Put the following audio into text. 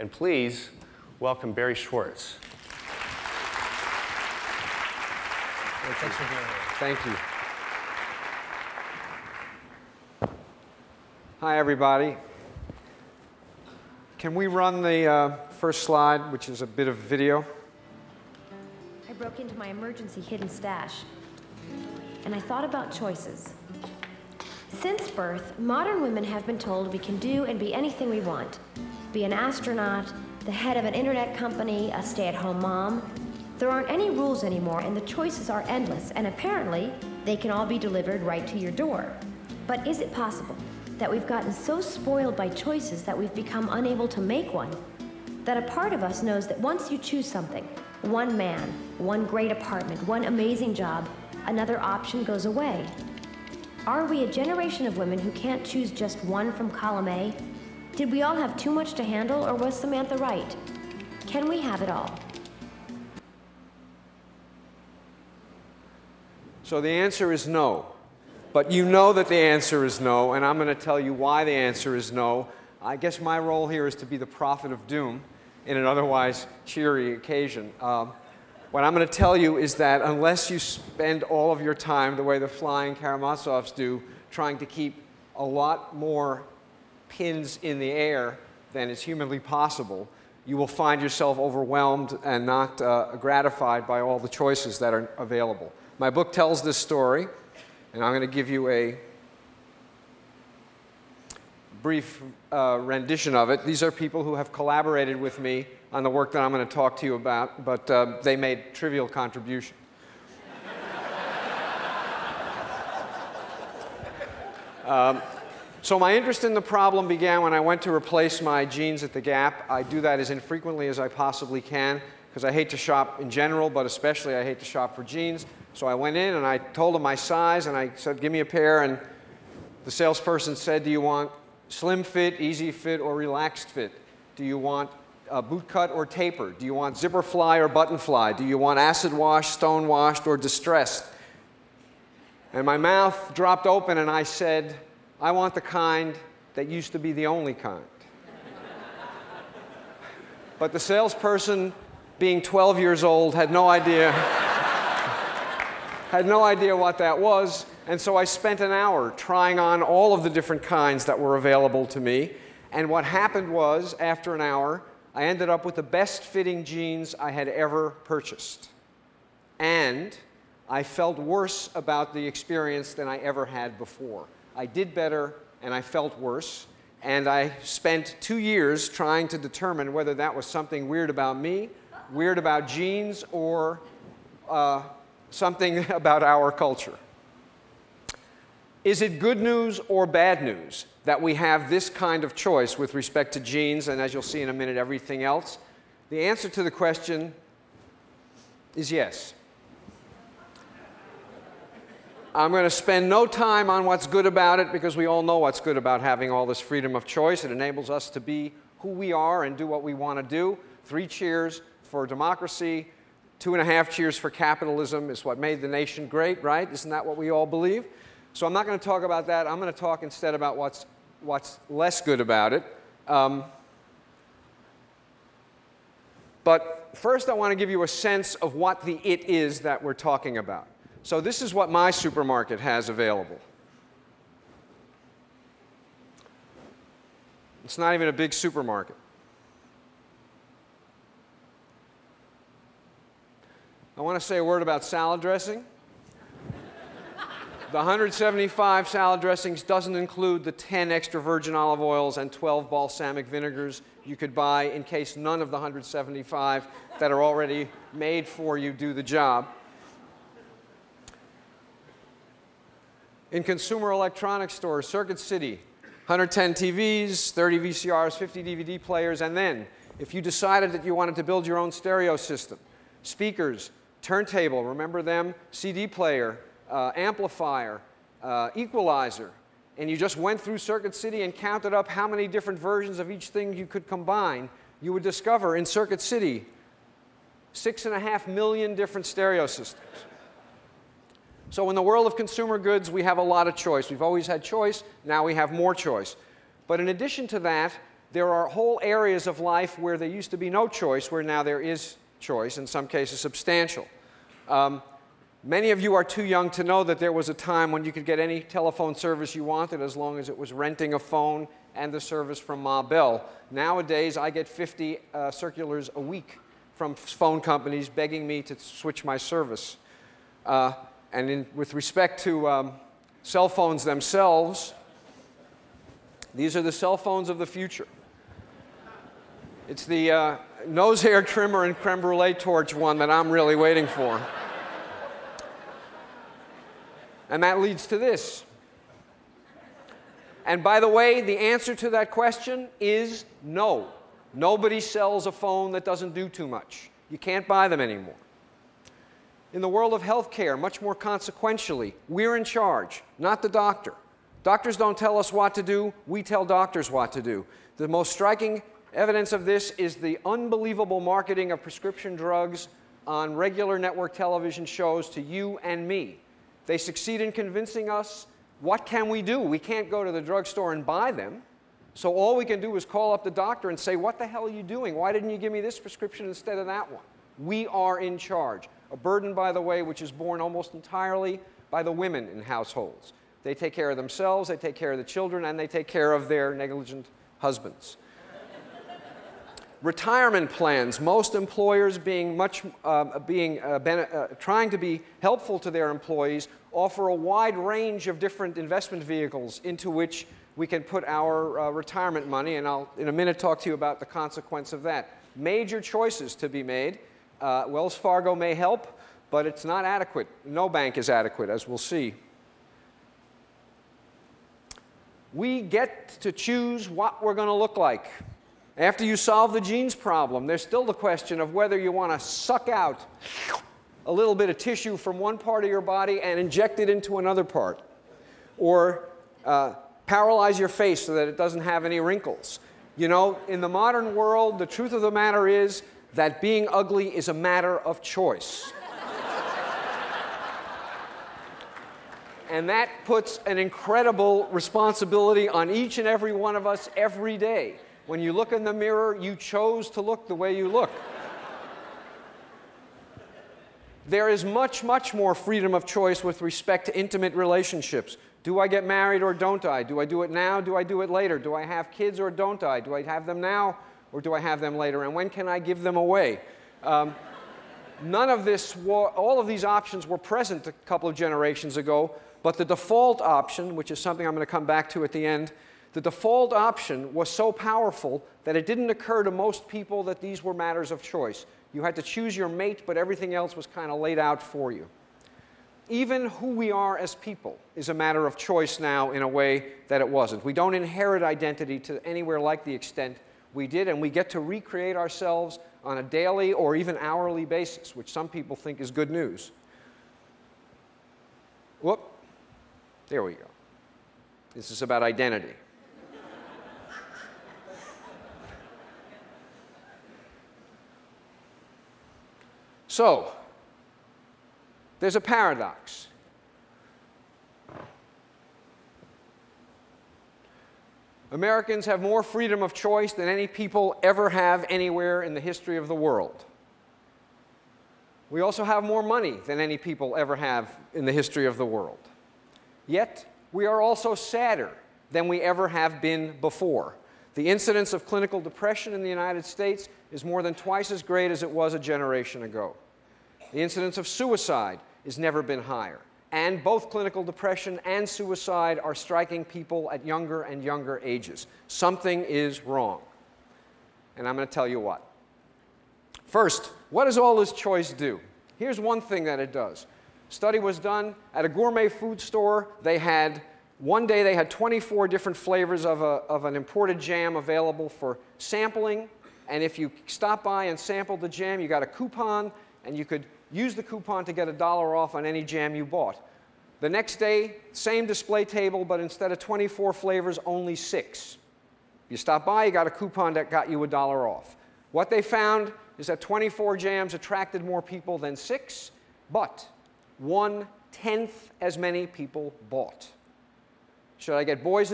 And please welcome Barry Schwartz. Thanks for being here. Thank you. Hi, everybody. Can we run the first slide, which is a bit of video? I broke into my emergency hidden stash, and I thought about choices. Since birth, modern women have been told we can do and be anything we want. Be an astronaut, the head of an internet company, a stay-at-home mom. There aren't any rules anymore, and the choices are endless, and apparently, they can all be delivered right to your door. But is it possible that we've gotten so spoiled by choices that we've become unable to make one? That a part of us knows that once you choose something, one man, one great apartment, one amazing job, another option goes away. Are we a generation of women who can't choose just one from column A? Did we all have too much to handle, or was Samantha right? Can we have it all? So the answer is no. But you know that the answer is no, and I'm going to tell you why the answer is no. I guess my role here is to be the prophet of doom in an otherwise cheery occasion. What I'm going to tell you is that unless you spend all of your time the way the flying Karamazovs do, trying to keep a lot more pins in the air than is humanly possible, you will find yourself overwhelmed and not gratified by all the choices that are available. My book tells this story. And I'm going to give you a brief rendition of it. These are people who have collaborated with me on the work that I'm going to talk to you about, but they made trivial contributions. So my interest in the problem began when I went to replace my jeans at the Gap. I do that as infrequently as I possibly can, because I hate to shop in general, but especially I hate to shop for jeans. So I went in and I told him my size, and I said, give me a pair. And the salesperson said, do you want slim fit, easy fit, or relaxed fit? Do you want boot cut or taper? Do you want zipper fly or button fly? Do you want acid wash, stone washed, or distressed? And my mouth dropped open and I said, I want the kind that used to be the only kind. But the salesperson, being 12 years old, had no idea what that was, and so I spent an hour trying on all of the different kinds that were available to me. And what happened was, after an hour, I ended up with the best fitting jeans I had ever purchased. And I felt worse about the experience than I ever had before. I did better, and I felt worse. And I spent 2 years trying to determine whether that was something weird about me, weird about jeans, or something about our culture. Is it good news or bad news that we have this kind of choice with respect to jeans and, as you'll see in a minute, everything else? The answer to the question is yes. I'm going to spend no time on what's good about it, because we all know what's good about having all this freedom of choice. It enables us to be who we are and do what we want to do. 3 cheers for democracy. 2.5 cheers for capitalism is what made the nation great, right? Isn't that what we all believe? So I'm not going to talk about that. I'm going to talk instead about what's less good about it. But first I want to give you a sense of what the it is that we're talking about. So this is what my supermarket has available. It's not even a big supermarket. I want to say a word about salad dressing. The 175 salad dressings doesn't include the 10 extra virgin olive oils and 12 balsamic vinegars you could buy in case none of the 175 that are already made for you do the job. In consumer electronics stores, Circuit City, 110 TVs, 30 VCRs, 50 DVD players, and then, if you decided that you wanted to build your own stereo system, speakers, turntable, remember them? CD player, amplifier, equalizer, and you just went through Circuit City and counted up how many different versions of each thing you could combine, you would discover in Circuit City 6.5 million different stereo systems. So in the world of consumer goods, we have a lot of choice. We've always had choice. Now we have more choice. But in addition to that, there are whole areas of life where there used to be no choice, where now there is choice, in some cases substantial. Many of you are too young to know that there was a time when you could get any telephone service you wanted as long as it was renting a phone and the service from Ma Bell. Nowadays, I get 50 circulars a week from phone companies begging me to switch my service. With respect to cell phones themselves, these are the cell phones of the future. It's the nose hair trimmer and creme brulee torch one that I'm really waiting for. And that leads to this. And by the way, the answer to that question is no. Nobody sells a phone that doesn't do too much. You can't buy them anymore. In the world of healthcare, much more consequentially, we're in charge, not the doctor. Doctors don't tell us what to do, we tell doctors what to do. The most striking evidence of this is the unbelievable marketing of prescription drugs on regular network television shows to you and me. They succeed in convincing us, what can we do? We can't go to the drugstore and buy them. So all we can do is call up the doctor and say, what the hell are you doing? Why didn't you give me this prescription instead of that one? We are in charge. A burden, by the way, which is borne almost entirely by the women in households. They take care of themselves, they take care of the children, and they take care of their negligent husbands. Retirement plans, most employers trying to be helpful to their employees, offer a wide range of different investment vehicles into which we can put our retirement money, and I'll in a minute talk to you about the consequence of that. Major choices to be made. Wells Fargo may help, but it's not adequate. No bank is adequate, as we'll see. We get to choose what we're going to look like. After you solve the genes problem, there's still the question of whether you want to suck out a little bit of tissue from one part of your body and inject it into another part, or paralyze your face so that it doesn't have any wrinkles. You know, in the modern world, the truth of the matter is that being ugly is a matter of choice. And that puts an incredible responsibility on each and every one of us every day. When you look in the mirror, you chose to look the way you look. There is much, much more freedom of choice with respect to intimate relationships. Do I get married or don't I? Do I do it now? Do I do it later? Do I have kids or don't I? Do I have them now or do I have them later? And when can I give them away? None of this, all of these options were present a couple of generations ago, but the default option, which is something I'm going to come back to at the end, the default option was so powerful that it didn't occur to most people that these were matters of choice. You had to choose your mate, but everything else was kind of laid out for you. Even who we are as people is a matter of choice now in a way that it wasn't. We don't inherit identity to anywhere like the extent we did, and we get to recreate ourselves on a daily or even hourly basis, which some people think is good news. Whoop. There we go. This is about identity. So, there's a paradox. Americans have more freedom of choice than any people ever have anywhere in the history of the world. We also have more money than any people ever have in the history of the world. Yet, we are also sadder than we ever have been before. The incidence of clinical depression in the United States is more than twice as great as it was a generation ago. The incidence of suicide has never been higher. And both clinical depression and suicide are striking people at younger and younger ages. Something is wrong. And I'm going to tell you what. First, what does all this choice do? Here's one thing that it does. A study was done at a gourmet food store. One day they had 24 different flavors of an imported jam available for sampling. And if you stopped by and sampled the jam, you got a coupon, and you could use the coupon to get $1 off on any jam you bought. The next day, same display table, but instead of 24 flavors, only 6. If you stopped by, you got a coupon that got you $1 off. What they found is that 24 jams attracted more people than 6, but 1/10 as many people bought. Should I get boys